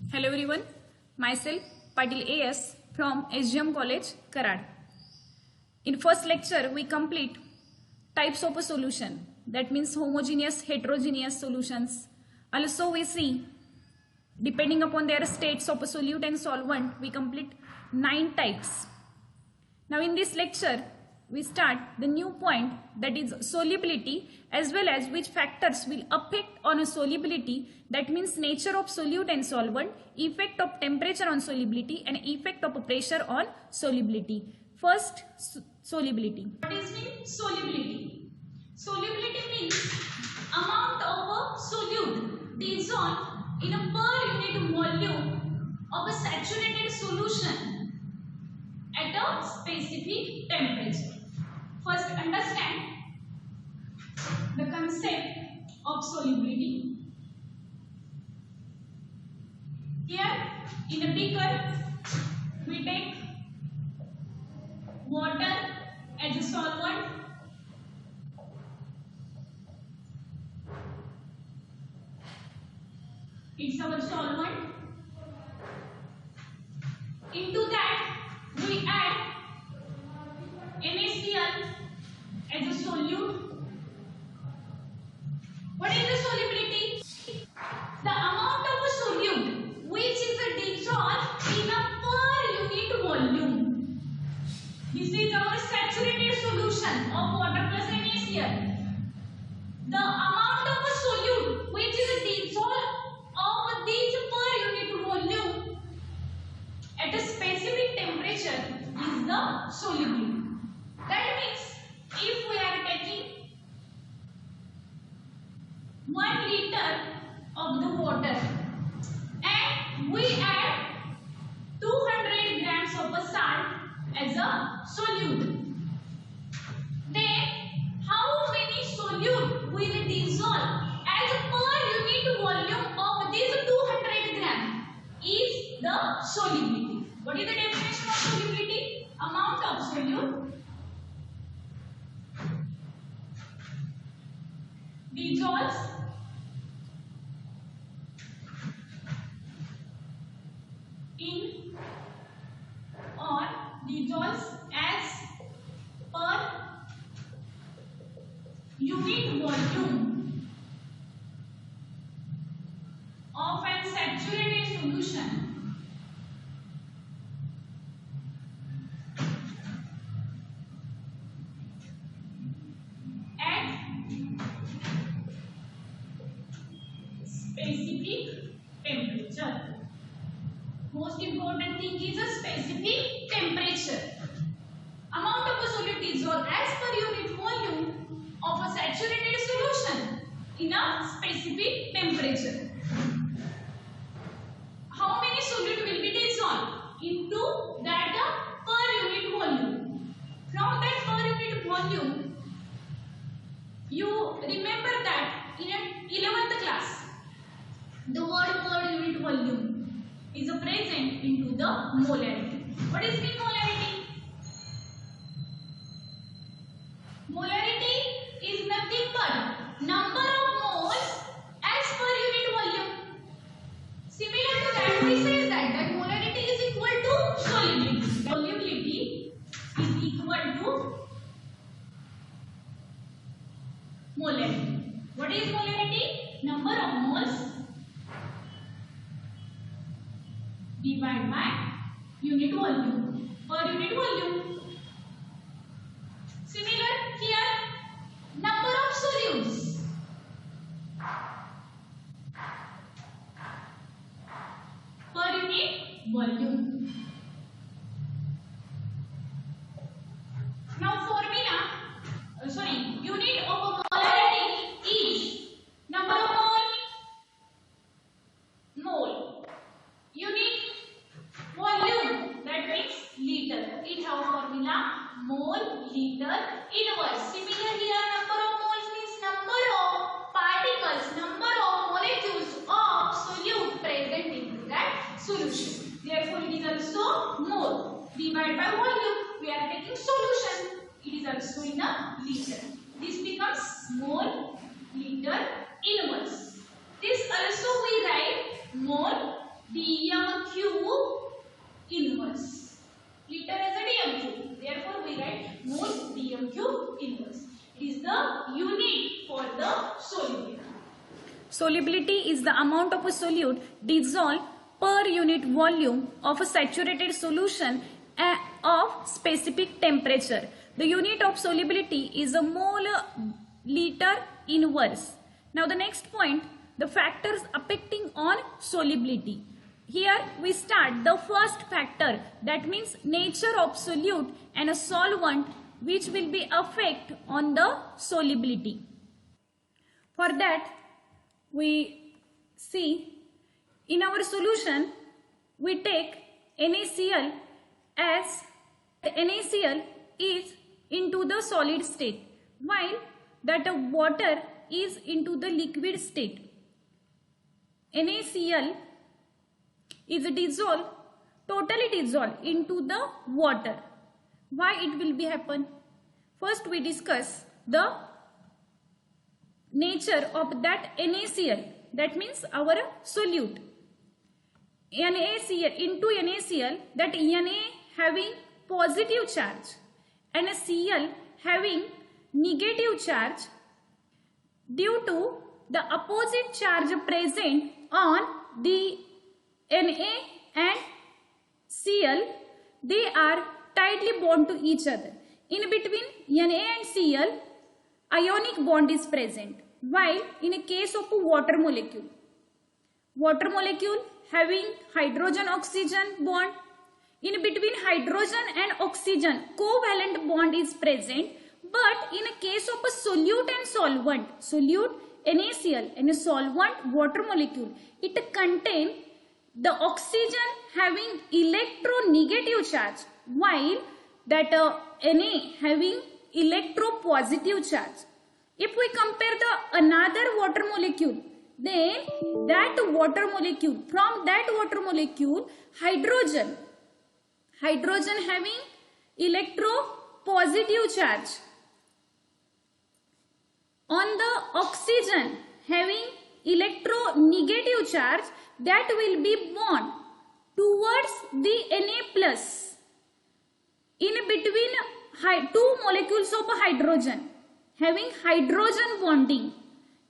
Hello everyone, myself Patil AS from SGM College, Karad. In first lecture, we complete types of a solution. That means homogeneous, heterogeneous solutions. Also we see, depending upon their states of a solute and solvent, we complete 9 types. Now in this lecture, we start the new point, that is solubility, as well as which factors will affect on a solubility. That means nature of solute and solvent, effect of temperature on solubility, and effect of pressure on solubility. First, solubility. What is mean solubility? Solubility means amount of a solute dissolved in a per unit volume of a saturated solution at a specific temperature. First, understand the concept of solubility. Here in a beaker, we take water as a solvent. It's our solvent. Into that we add NaCl as a solute. What is the solubility? The amount of a solute which is dissolved in a per unit volume. This is our saturated solution of water plus NaCl. The amount of a solute which is dissolved of this per unit volume at a specific temperature is the solubility. That means if we are taking 1 liter of the water and we add 200 grams of a salt as a solute, then how many solute will dissolve as a per unit volume of this 200 grams is the solubility. What is the definition of solubility? Amount of solute dissolves in or dissolves as per unit volume of an saturated solution at specific temperature. Most important thing is a specific temperature. Amount of a solute dissolved as per unit volume of a saturated solution in a specific temperature. How many solute will be dissolved into that per unit volume? From that per unit volume, you remember that in 11th class, the word per unit volume is present into the molarity. What is the molarity? Molarity is nothing but number of moles as per unit volume. Similar to that, we say that molarity is equal to solubility. Solubility is equal to molarity. What is molarity? Number of moles divided by unit volume, per unit volume. Similar here, number of solutes per unit volume. Now formula, unit of molarity is number of mole. Unit volume, that means liter. It have formula mole, liter, inverse. Similar here, number of moles means number of particles, number of molecules of solute present in that solution. Therefore, it is also mole. Divided by volume, we are taking solution. It is also in a liter. This becomes mole, liter, inverse. This also we write mole, d solubility is the amount of a solute dissolved per unit volume of a saturated solution of specific temperature. The unit of solubility is a mole liter inverse. Now the next point, the factors affecting on solubility. Here we start the first factor, that means nature of solute and a solvent, which will be affect on the solubility. For that we see in our solution we take NaCl as NaCl is into the solid state while that water is into the liquid state. NaCl is dissolved, totally dissolved into the water. Why it will be happen? First we discuss the nature of that NaCl, that means our solute. NaCl into NaCl, that Na having positive charge and Cl having negative charge. Due to the opposite charge present on the Na and Cl, they are tightly bound to each other. In between Na and Cl, ionic bond is present. While in a case of a water molecule having hydrogen oxygen bond, in between hydrogen and oxygen covalent bond is present. But in a case of a solute and solvent, solute NaCl and a solvent water molecule, it contains the oxygen having electronegative charge while that Na having electropositive charge. If we compare the another water molecule, then that water molecule, from that water molecule, hydrogen having electropositive charge on the oxygen having electronegative charge, that will be bond towards the Na plus in between two molecules of hydrogen having hydrogen bonding.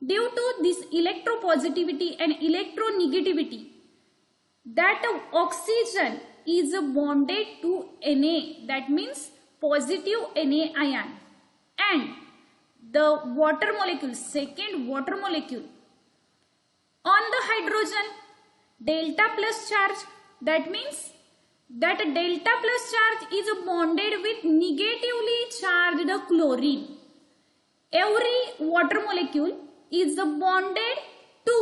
Due to this electropositivity and electronegativity, that oxygen is bonded to Na, that means positive Na ion, and the water molecule, second water molecule, on the hydrogen delta plus charge, that means that delta plus charge is bonded with negatively charged chlorine. Every water molecule is bonded to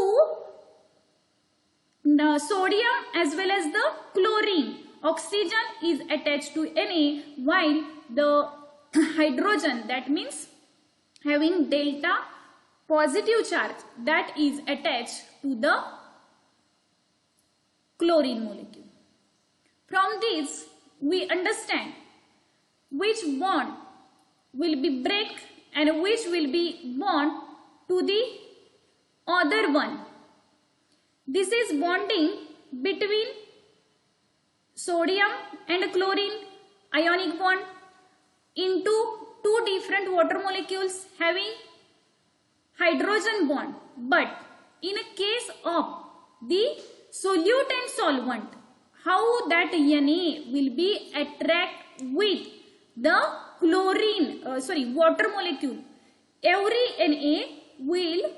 sodium as well as the chlorine. Oxygen is attached to Na while the hydrogen, that means having delta positive charge, that is attached to the chlorine molecule. From this we understand which bond will be break and which will be bond to the other one. This is bonding between sodium and chlorine, ionic bond, into two different water molecules having hydrogen bond. But in a case of the solute and solvent, how that Na will be attract with the chlorine, water molecule. Every Na will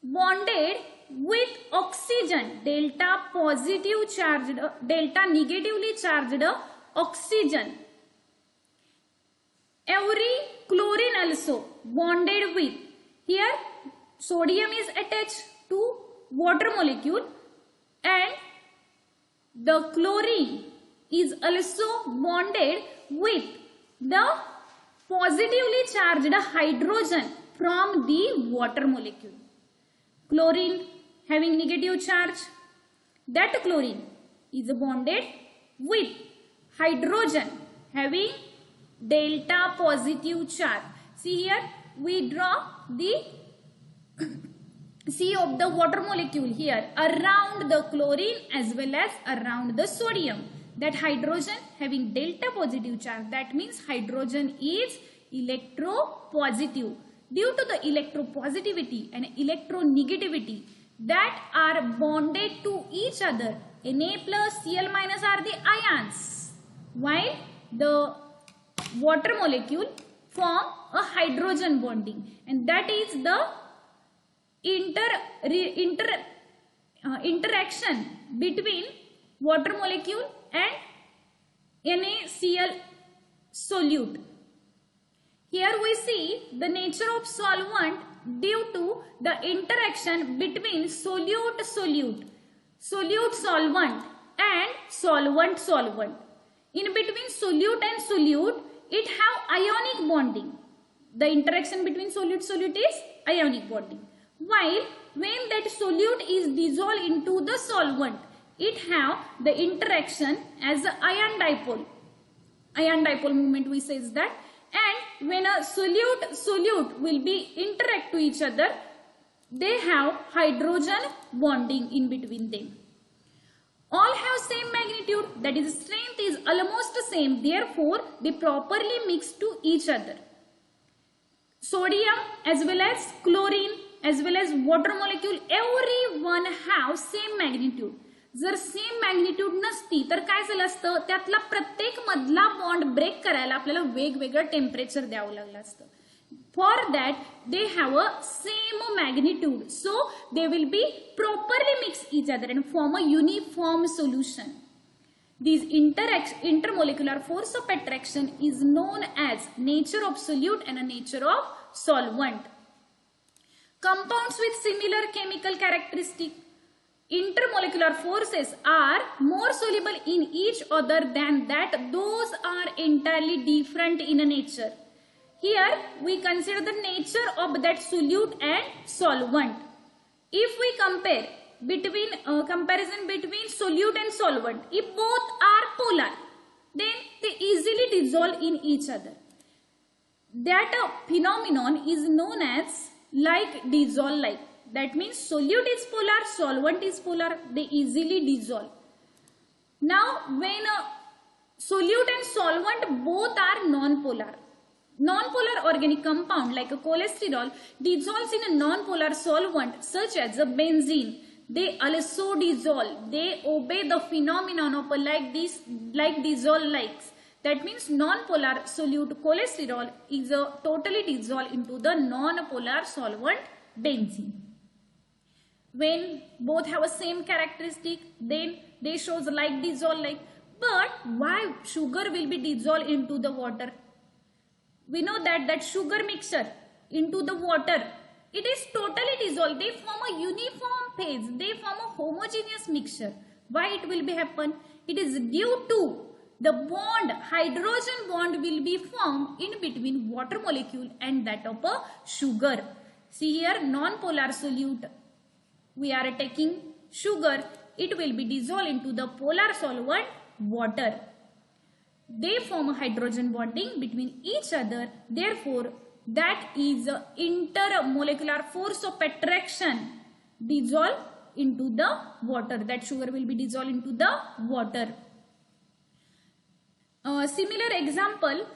bonded with oxygen, delta positive charged, delta negatively charged oxygen. Every chlorine also bonded with, here sodium is attached to water molecule and the chlorine is also bonded with the positively charged hydrogen from the water molecule. Chlorine having negative charge, that chlorine is bonded with hydrogen having delta positive charge. See here we draw the C of the water molecule here around the chlorine as well as around the sodium. That hydrogen having delta positive charge, that means hydrogen is electropositive. Due to the electropositivity and electronegativity, that are bonded to each other. Na plus Cl minus are the ions, while the water molecule form a hydrogen bonding, and that is the interaction between water molecule and NaCl solute. Here we see the nature of solvent due to the interaction between solute-solute, solute-solvent and solvent-solvent. In between solute and solute, it have ionic bonding. The interaction between solute-solute is ionic bonding. While when that solute is dissolved into the solvent, it have the interaction as a ion dipole. Ion dipole movement we says that. And when a solute will be interact to each other, they have hydrogen bonding in between them. All have same magnitude, that is strength is almost the same, therefore they properly mix to each other. Sodium as well as chlorine as well as water molecule, everyone have same magnitude. जर same magnitude नसती तर काय झालं असतं, त्यातला प्रत्येक मधला bond break करायला आपल्याला वेगवेगळं टेम्परेचर द्यावं लागलं असतं. For that they have a same magnitude, so they will be properly mix each other and form a uniform solution. This intermolecular force of attraction is known as nature of solute and a nature of solvent. Compounds with similar chemical characteristic. Intermolecular forces are more soluble in each other than that those are entirely different in nature. Here we consider the nature of that solute and solvent. If we compare comparison between solute and solvent, if both are polar, then they easily dissolve in each other. That phenomenon is known as like dissolve like. That means solute is polar, solvent is polar, they easily dissolve. Now when solute and solvent both are non-polar, non-polar organic compound like a cholesterol dissolves in a non-polar solvent such as a benzene, they also dissolve. They obey the phenomenon of like dissolve likes. That means non-polar solute cholesterol is totally dissolved into the non-polar solvent benzene. When both have a same characteristic, then they shows like dissolve like. But why sugar will be dissolved into the water? We know that sugar mixture into the water, it is totally dissolved. They form a uniform phase. They form a homogeneous mixture. Why it will be happen? It is due to the bond, hydrogen bond will be formed in between water molecule and that of a sugar. See here, non-polar solute. We are taking sugar. It will be dissolved into the polar solvent water. They form a hydrogen bonding between each other. Therefore, that is intermolecular force of attraction dissolve into the water. That sugar will be dissolved into the water. Similar example,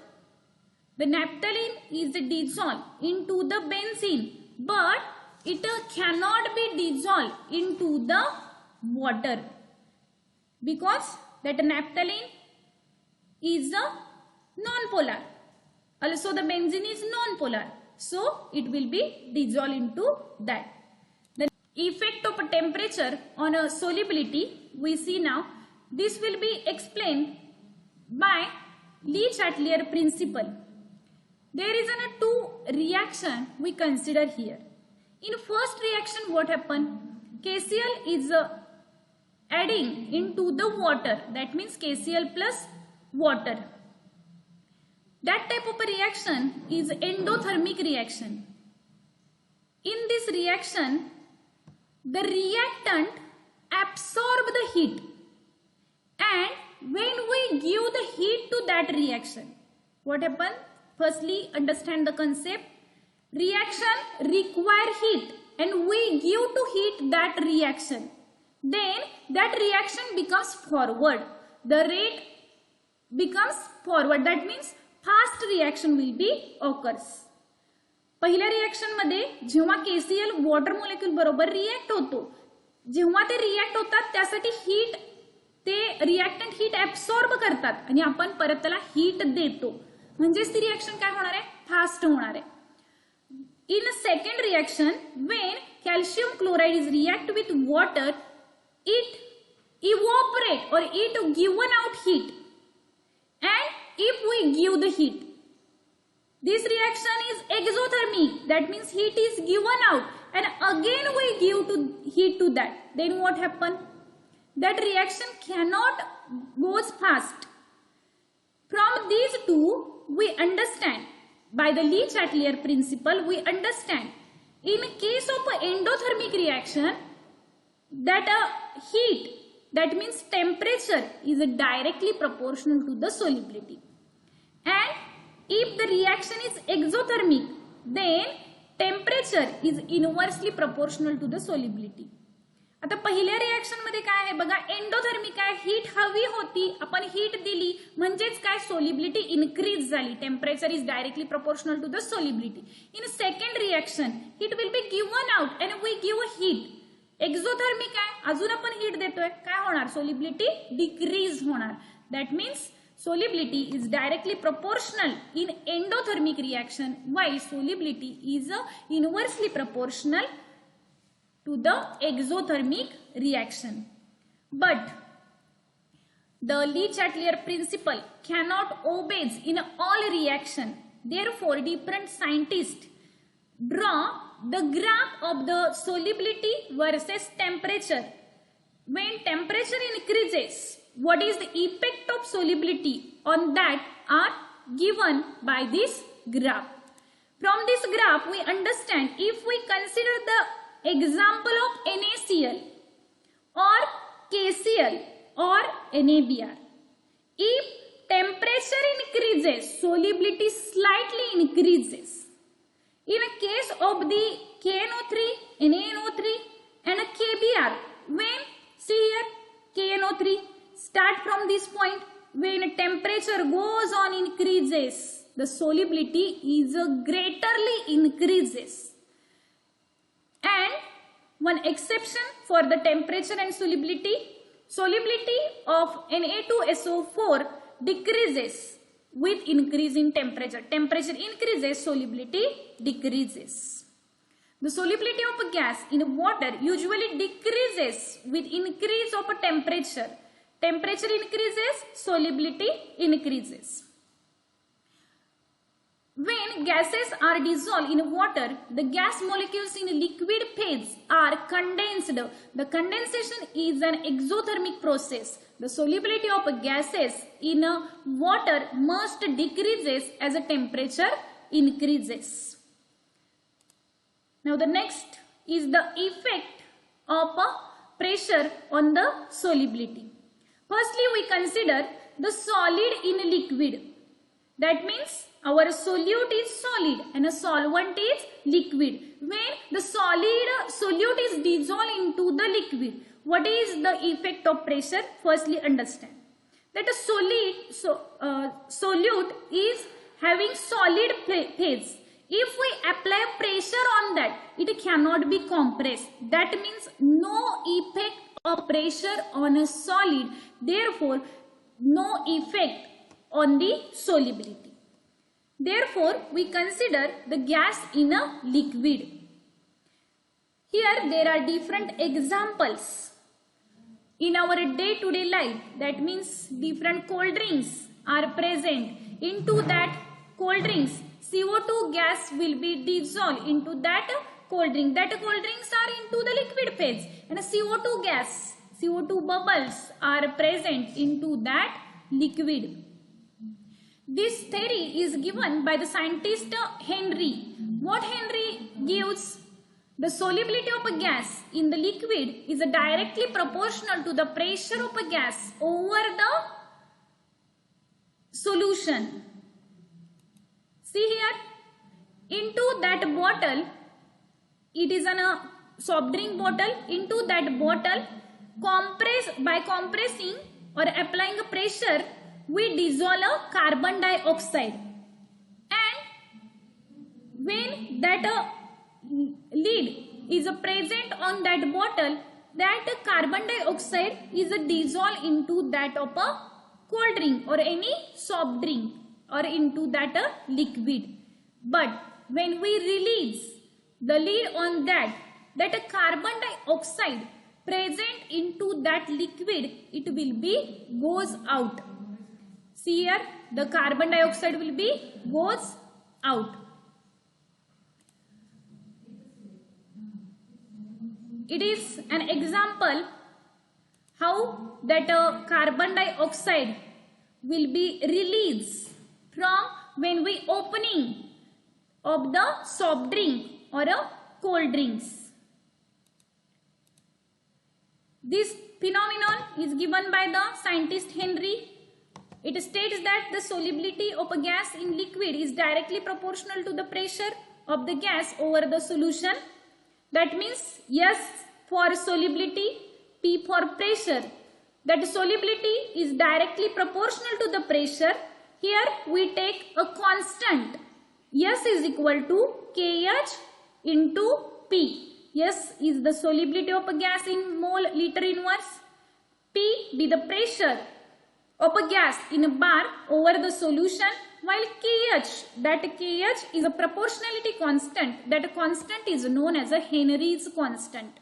the naphthalene is dissolved into the benzene, but it cannot be dissolved into the water because that naphthalene is a non-polar. Also the benzene is non-polar, so it will be dissolved into that. The effect of temperature on a solubility we see now. This will be explained by Le-Chatelier principle. There is a two reaction we consider here. In first reaction, what happened? KCl is adding into the water. That means KCl plus water. That type of a reaction is endothermic reaction. In this reaction, the reactant absorbs the heat, and when we give the heat to that reaction, what happens? Firstly, understand the concept. Reaction require heat and we give to heat that reaction. Then that reaction becomes forward. The rate becomes forward. That means fast reaction will be occurs. पहिल्या reaction मध्ये जेव्हा KCl water molecule बरोबर react होतो, जेव्हा ते react होतात त्यासाठी heat, ते रिएक्टंट हीट ऍब्सॉर्ब करतात आणि आपण परत त्याला हीट देतो, म्हणजेच ती रिएक्शन काय होणार आहे, फास्ट होणार आहे. इन second reaction when calcium chloride is react with water, it evaporate or it given out heat, and if we give the heat, this reaction is exothermic, that means heat is given out and again we give to heat to that, then what happen, that reaction cannot goes fast. From these two we understand, by the Le-Chatelier principle we understand, in case of an endothermic reaction, that a heat, that means temperature, is directly proportional to the solubility, and if the reaction is exothermic, then temperature is inversely proportional to the solubility. आता पहिल्या reaction मध्ये काय आहे बघा, endothermic आहे, heat हवी होती, आपण हीट दिली म्हणजेच काय, सोलिबिलिटी इन्क्रीज झाली, temperature is directly proportional to the solubility. In second reaction heat will be given out and we give heat, exothermic आहे, अजून आपण हीट देतोय, काय होणार, सोलिबिलिटी डिक्रीज होणार. That means solubility is directly proportional in endothermic reaction, while solubility is inversely proportional to the exothermic reaction. But the Le-Chatelier principle cannot obey in all reaction. Therefore, different scientists draw the graph of the solubility versus temperature. When temperature increases, what is the effect of solubility on that are given by this graph. From this graph we understand, if we consider the example of NaCl or KCl or NaBr, if temperature increases, solubility slightly increases. In a case of the KNO3, NaNO3 and KBr, when see here KNO3, start from this point, when temperature goes on increases, the solubility is greaterly increases. And one exception for the temperature and solubility, solubility of Na2SO4 decreases with increase in temperature. Temperature increases, solubility decreases. The solubility of a gas in water usually decreases with increase of a temperature. Temperature increases, solubility increases. When gases are dissolved in water, the gas molecules in liquid phase are condensed. The condensation is an exothermic process. The solubility of gases in water must decreases as the temperature increases. Now the next is the effect of pressure on the solubility. Firstly, we consider the solid in liquid. That means our solute is solid and a solvent is liquid. When the solute is dissolved into the liquid, what is the effect of pressure? Firstly, understand that a solute is having solid phase. If we apply pressure on that, it cannot be compressed. That means no effect of pressure on a solid, therefore no effect on the solubility. Therefore we consider the gas in a liquid. Here there are different examples in our day-to-day life. That means different cold drinks are present. Into that cold drinks, CO2 gas will be dissolved into that cold drink. That cold drinks are into the liquid phase, and CO2 gas, CO2 bubbles are present into that liquid. This theory is given by the scientist Henry. What Henry gives? The solubility of a gas in the liquid is directly proportional to the pressure of a gas over the solution. See here, into that bottle, it is a soft drink bottle. Into that bottle, by compressing or applying a pressure, we dissolve a carbon dioxide. And when that lead is present on that bottle, that carbon dioxide is dissolved into that of a cold drink or any soft drink or into that liquid. But when we release the lid on that carbon dioxide present into that liquid, it will be goes out. See here, the carbon dioxide will be goes out. It is an example how that carbon dioxide will be released from when we opening of the soft drink or a cold drinks. This phenomenon is given by the scientist Henry. It states that the solubility of a gas in liquid is directly proportional to the pressure of the gas over the solution. That means S for solubility, P for pressure. That solubility is directly proportional to the pressure. Here we take a constant. S is equal to Kh into P. S is the solubility of a gas in mole liter inverse. P be the pressure of a gas in a bar over the solution, while Kh, that Kh is a proportionality constant. That constant is known as a Henry's constant.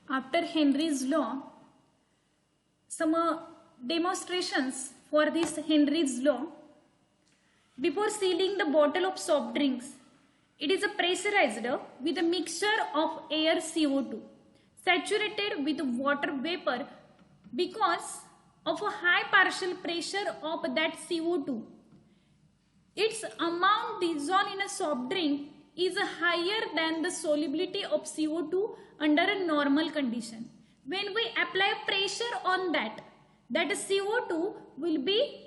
After Henry's law, some demonstrations for this Henry's law. Before sealing the bottle of soft drinks, it is pressurized with a mixture of air CO2 saturated with water vapor because of a high partial pressure of that CO2. Its amount dissolved in a soft drink is higher than the solubility of CO2 under a normal condition. When we apply pressure on that CO2 will be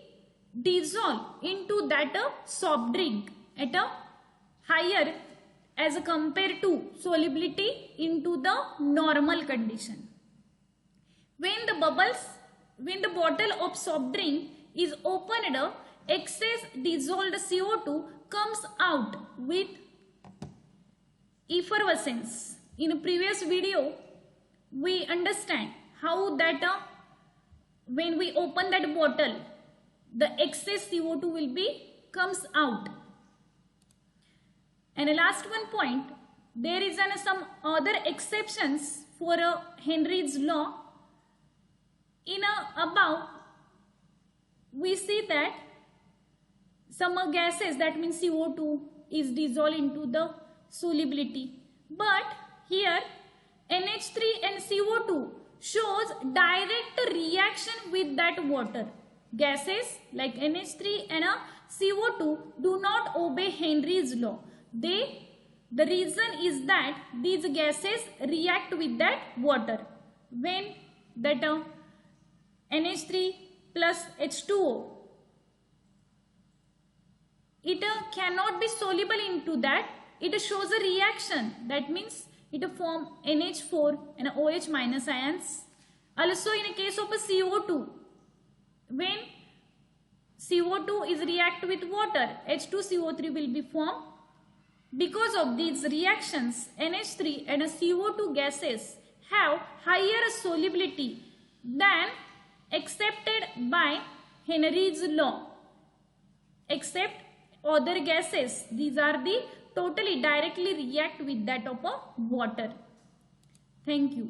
dissolved into that soft drink at a higher as compared to solubility into the normal condition. When the bottle of soft drink is opened, excess dissolved CO2 comes out with effervescence. In a previous video, we understand how that when we open that bottle, the excess CO2 will be comes out. And the last one point, there is some other exceptions for Henry's law. In above, we see that some gases, that means CO2, is dissolved into the solubility. But here NH3 and CO2 shows direct reaction with that water. Gases like NH3 and CO2 do not obey Henry's law. The reason is that these gases react with that water. When that NH3 plus H2O, it cannot be soluble into that. It shows a reaction. That means it form NH4 and OH minus ions. Also in a case of a CO2, when CO2 is react with water, H2CO3 will be formed. Because of these reactions, NH3 and CO2 gases have higher solubility than accepted by Henry's law. Except other gases, these are the totally directly react with that of a water. Thank you.